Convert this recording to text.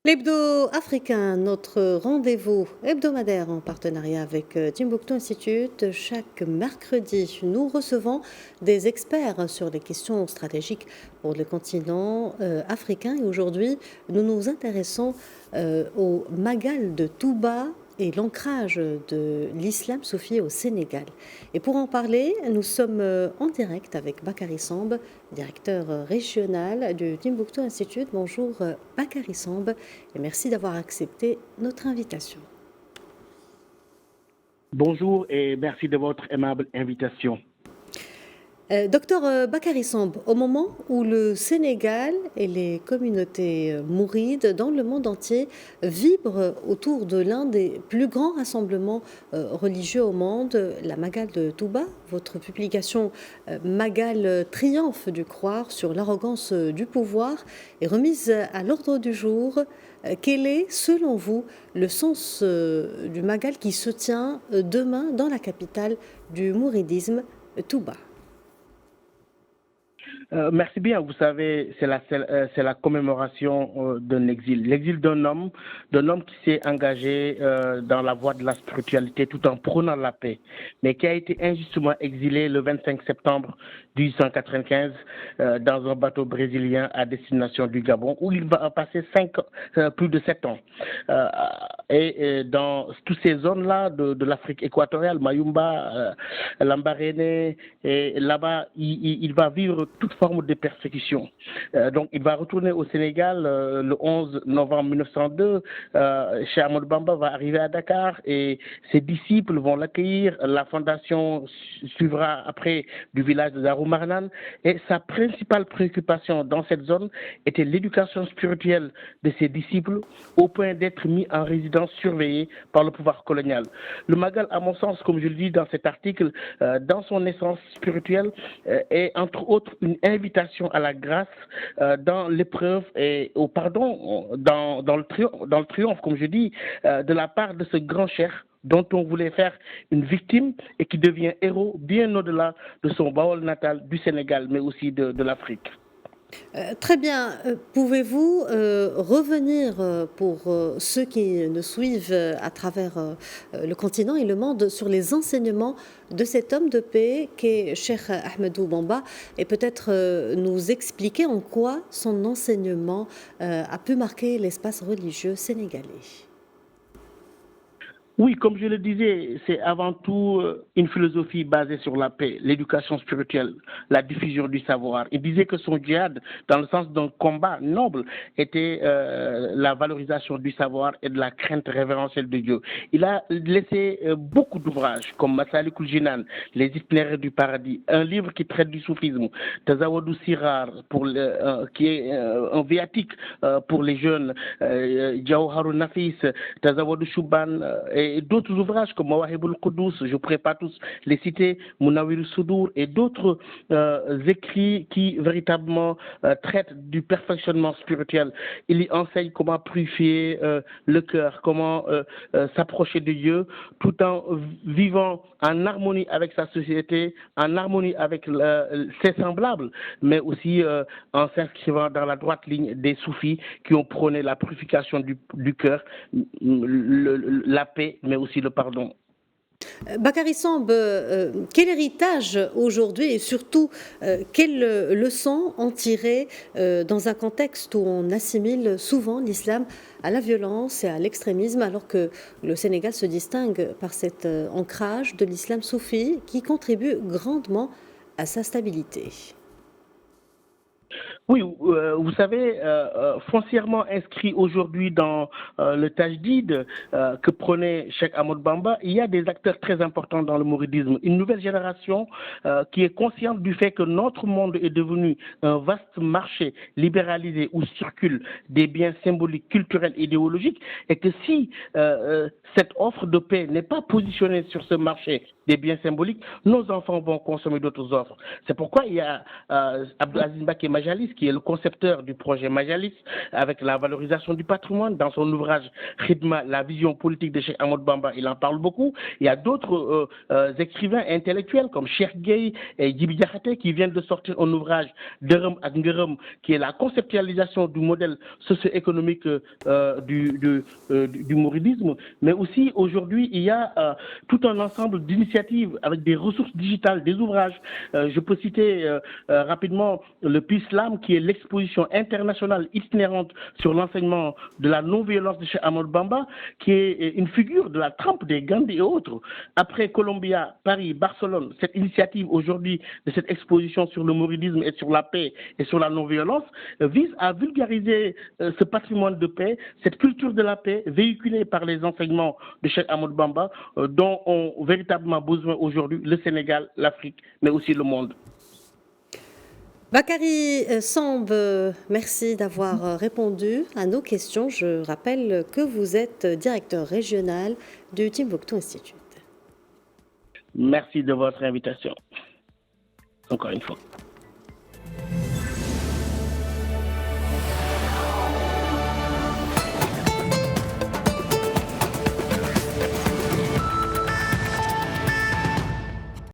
L'Hebdo africain, notre rendez-vous hebdomadaire en partenariat avec Timbuktu Institute. Chaque mercredi, nous recevons des experts sur les questions stratégiques pour le continent africain. Et aujourd'hui, nous nous intéressons au Magal de Touba et l'ancrage de l'islam soufi au Sénégal. Et pour en parler, nous sommes en direct avec Bakary Samb, directeur régional du Timbuktu Institute. Bonjour Bakary Samb et merci d'avoir accepté notre invitation. Bonjour et merci de votre aimable invitation. Docteur Bakary Samb, au moment où le Sénégal et les communautés mourides dans le monde entier vibrent autour de l'un des plus grands rassemblements religieux au monde, la Magal de Touba, votre publication Magal triomphe du croire sur l'arrogance du pouvoir est remise à l'ordre du jour. Quel est, selon vous, le sens du Magal qui se tient demain dans la capitale du mouridisme, Touba? Merci bien. Vous savez, c'est la commémoration d'un exil. L'exil d'un homme qui s'est engagé dans la voie de la spiritualité tout en prônant la paix, mais qui a été injustement exilé le 25 septembre 1895 dans un bateau brésilien à destination du Gabon, où il va passer plus de 7 ans. Et dans toutes ces zones-là de l'Afrique équatoriale, Mayumba, Lambaréné, et là-bas, il va vivre toute forme de persécution. Donc, il va retourner au Sénégal le 11 novembre 1902. Cheikh Ahmadou Bamba va arriver à Dakar et ses disciples vont l'accueillir. La fondation suivra après du village de Darou Marnane. Et sa principale préoccupation dans cette zone était l'éducation spirituelle de ses disciples au point d'être mis en résidence surveillée par le pouvoir colonial. Le Magal, à mon sens, comme je le dis dans cet article, dans son essence spirituelle, est entre autres une invitation à la grâce dans l'épreuve et au pardon, dans le triomphe, comme je dis, de la part de ce grand cheikh dont on voulait faire une victime et qui devient héros bien au-delà de son Baol natal du Sénégal, mais aussi de l'Afrique. Très bien. Pouvez-vous revenir pour ceux qui nous suivent à travers le continent et le monde sur les enseignements de cet homme de paix qu'est Cheikh Ahmadou Bamba et peut-être nous expliquer en quoi son enseignement a pu marquer l'espace religieux sénégalais? Oui, comme je le disais, c'est avant tout une philosophie basée sur la paix, l'éducation spirituelle, la diffusion du savoir. Il disait que son djihad, dans le sens d'un combat noble, était la valorisation du savoir et de la crainte révérentielle de Dieu. Il a laissé beaucoup d'ouvrages, comme Masalikul Jinan, Les itinéraires du paradis, un livre qui traite du soufisme, Tazawadou Sirar, qui est un viatique pour les jeunes, Jawharun Nafis, Tazawadou Chouban, et d'autres ouvrages comme Mawahibul Qudus, je ne pourrais pas tous les citer, Mounawir Soudour et d'autres écrits qui véritablement traitent du perfectionnement spirituel. Il y enseigne comment purifier le cœur, comment s'approcher de Dieu tout en vivant en harmonie avec sa société, en harmonie avec ses semblables, mais aussi en s'inscrivant dans la droite ligne des soufis qui ont prôné la purification du cœur, la paix, mais aussi le pardon. Bakary Samb, quel héritage aujourd'hui et surtout quelles leçons en tirer dans un contexte où on assimile souvent l'islam à la violence et à l'extrémisme alors que le Sénégal se distingue par cet ancrage de l'islam soufi qui contribue grandement à sa stabilité? Oui, vous savez, foncièrement inscrit aujourd'hui dans le tajdid que prenait Cheikh Ahmadou Bamba, il y a des acteurs très importants dans le mouridisme. Une nouvelle génération qui est consciente du fait que notre monde est devenu un vaste marché libéralisé où circulent des biens symboliques, culturels, idéologiques, et que si cette offre de paix n'est pas positionnée sur ce marché des biens symboliques, nos enfants vont consommer d'autres offres. C'est pourquoi il y a Abdou Aziz Mbacké Majalis qui est le concepteur du projet Majalis, avec la valorisation du patrimoine. Dans son ouvrage Khidma, la vision politique de Cheikh Ahmadou Bamba, il en parle beaucoup. Il y a d'autres écrivains intellectuels comme Cheikh Gueye et Djibi Diakhaté qui viennent de sortir un ouvrage Deureum ak Ngeureum, qui est la conceptualisation du modèle socio-économique du mouridisme. Mais aussi aujourd'hui, il y a tout un ensemble d'initiatives avec des ressources digitales, des ouvrages. Je peux citer rapidement le PISLAM, qui est l'exposition internationale itinérante sur l'enseignement de la non-violence de Cheikh Ahmadou Bamba, qui est une figure de la trempe des Gandhi et autres. Après Columbia, Paris, Barcelone, cette initiative aujourd'hui de cette exposition sur le mouridisme et sur la paix et sur la non-violence vise à vulgariser ce patrimoine de paix, cette culture de la paix véhiculée par les enseignements de Cheikh Ahmadou Bamba, dont ont véritablement besoin aujourd'hui le Sénégal, l'Afrique, mais aussi le monde. Bakary Samb, merci d'avoir répondu à nos questions. Je rappelle que vous êtes directeur régional du Timbuktu Institute. Merci de votre invitation. Encore une fois.